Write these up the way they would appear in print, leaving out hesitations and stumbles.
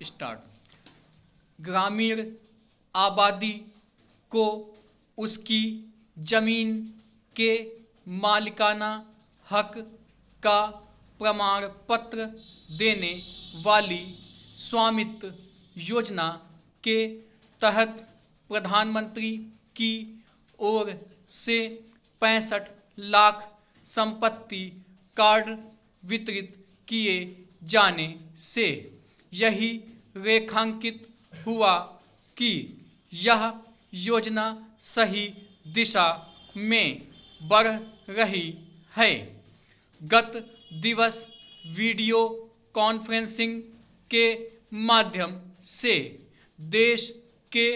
Start. ग्रामीण आबादी को उसकी जमीन के मालिकाना हक का प्रमाण पत्र देने वाली स्वामित्व योजना के तहत प्रधानमंत्री की ओर से 65 लाख संपत्ति कार्ड वितरित किए जाने से यही रेखांकित हुआ कि यह योजना सही दिशा में बढ़ रही है। गत दिवस वीडियो कॉन्फ्रेंसिंग के माध्यम से देश के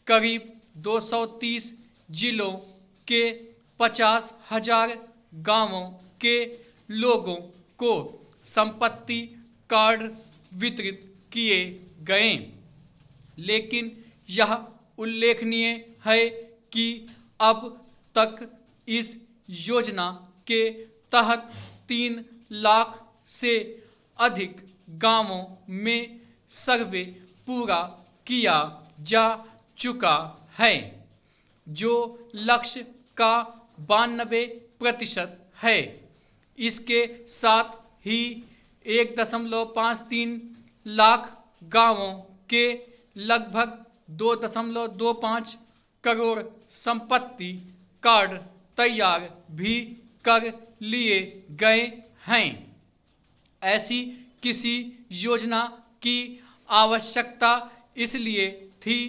करीब 230 जिलों के 50,000 गांवों के लोगों को संपत्ति कार्ड वितरित किए गए, लेकिन यह उल्लेखनीय है कि अब तक इस योजना के तहत 3 लाख से अधिक गांवों में सर्वे पूरा किया जा चुका है, जो लक्ष्य का 92% है। इसके साथ ही 1.53 लाख गांवों के लगभग 2.25 करोड़ संपत्ति कार्ड तैयार भी कर लिए गए हैं। ऐसी किसी योजना की आवश्यकता इसलिए थी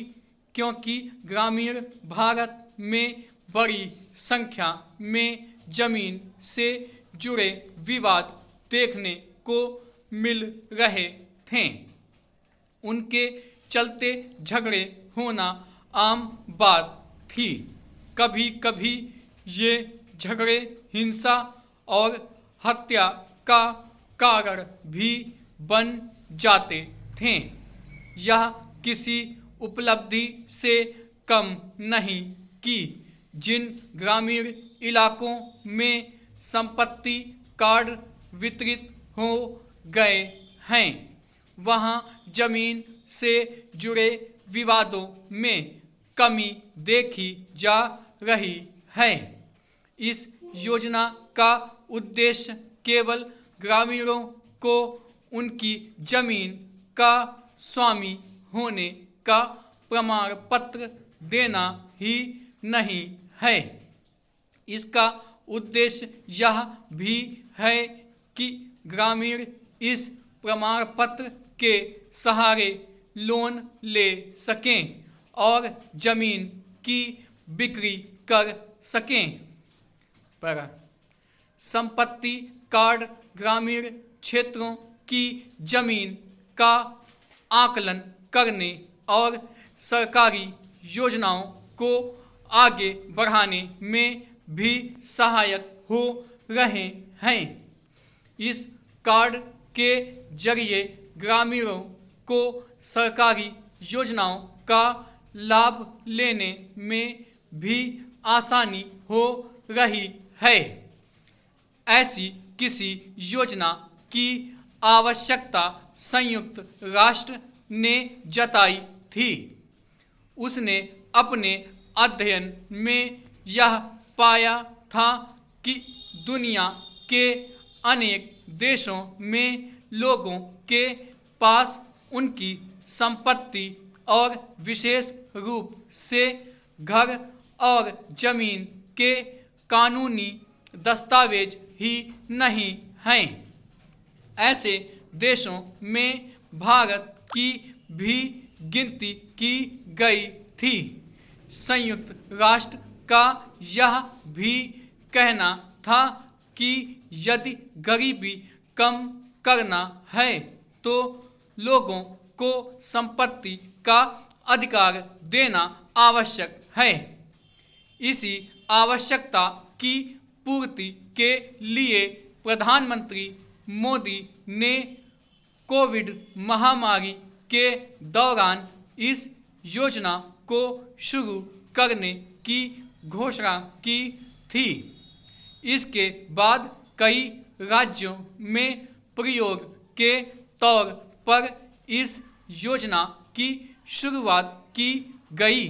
क्योंकि ग्रामीण भारत में बड़ी संख्या में जमीन से जुड़े विवाद देखने को मिल रहे थे। उनके चलते झगड़े होना आम बात थी। कभी कभी ये झगड़े हिंसा और हत्या का कारण भी बन जाते थे। यह किसी उपलब्धि से कम नहीं कि जिन ग्रामीण इलाकों में संपत्ति कार्ड वितरित हो गए हैं, वहां जमीन से जुड़े विवादों में कमी देखी जा रही है। इस योजना का उद्देश्य केवल ग्रामीणों को उनकी जमीन का स्वामी होने का प्रमाण पत्र देना ही नहीं है। इसका उद्देश्य यह भी है कि ग्रामीण इस प्रमाण पत्र के सहारे लोन ले सकें और जमीन की बिक्री कर सकें। पर संपत्ति कार्ड ग्रामीण क्षेत्रों की जमीन का आकलन करने और सरकारी योजनाओं को आगे बढ़ाने में भी सहायक हो रहे हैं। इस कार्ड के जरिए ग्रामीणों को सरकारी योजनाओं का लाभ लेने में भी आसानी हो रही है। ऐसी किसी योजना की आवश्यकता संयुक्त राष्ट्र ने जताई थी। उसने अपने अध्ययन में यह पाया था कि दुनिया के अनेक देशों में लोगों के पास उनकी संपत्ति और विशेष रूप से घर और जमीन के कानूनी दस्तावेज ही नहीं हैं। ऐसे देशों में भारत की भी गिनती की गई थी। संयुक्त राष्ट्र का यह भी कहना था कि यदि गरीबी कम करना है तो लोगों को संपत्ति का अधिकार देना आवश्यक है। इसी आवश्यकता की पूर्ति के लिए प्रधानमंत्री मोदी ने कोविड महामारी के दौरान इस योजना को शुरू करने की घोषणा की थी। इसके बाद कई राज्यों में प्रयोग के तौर पर इस योजना की शुरुआत की गई।